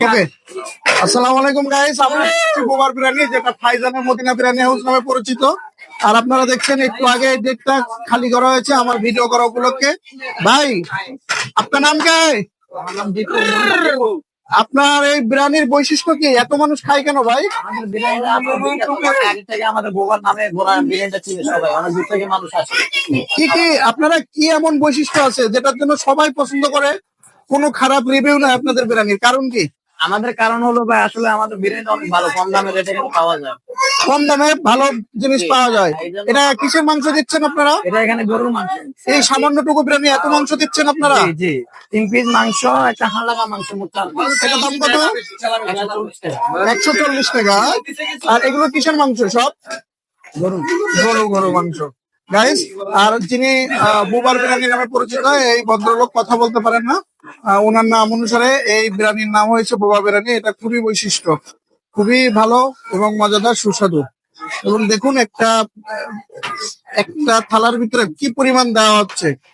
ওকে, আসসালামু আলাইকুম গাইস। আমরা গোবার বিরিয়ানি, যেটা ফাইজানের মদিনা বিরিয়ানি হাউস নামে পরিচিত। আর আপনারা দেখছেন একটু আগে এই ডেটটা খালি করা হয়েছে আমার ভিডিও করা উপলক্ষে। ভাই, আপনার নাম কে? আপনার এই বিরিয়ানির বৈশিষ্ট্য কি? এত মানুষ খায় কেন ভাই? আমাদের গোবার নামে গোলা বিরিয়ানিটা চিনে সবাই, অনেক দূর থেকে মানুষ আসে। কি কি আপনারা কি এমন বৈশিষ্ট্য আছে যেটার জন্য সবাই পছন্দ করে? কোনো খারাপ রিভিউ নাই আপনাদের বিরিয়ানির, কারণ কি? আমাদের কারণ হলো ভাই, আসলে আমাদের বিরিয়ানি অনেক ভালো, কম দামে রেটে কিন্তু পাওয়া যায়। কম দামে ভালো জিনিস পাওয়া যায়। এটা কিসের মাংস দিচ্ছেন আপনারা? এটা এখানে গরুর মাংস। এই সামান্যটুকু বিরিয়ানি এত মাংস দিচ্ছেন আপনারা? জি জি, 3 পিস মাংস, একটা হালকা মাংস, মোট 4 পিস। এটা দাম কত? 140 টাকা। 140 টাকা। আর এগুলো কিসের মাংস? সব গরু। গরু মাংস গাইস। আর যিনি বুবার বিরিয়ানি নামে পরিচিত, এই ভদ্রলোক কথা বলতে পারেন না। ওনার নাম অনুসারে এই বিরিয়ানির নাম হয়েছে বুবা বিরিয়ানি। এটা খুবই বৈশিষ্ট্য, খুবই ভালো এবং মজাদার, সুস্বাদু। এবং দেখুন একটা থালার ভিতরে কি পরিমাণ দেওয়া হচ্ছে।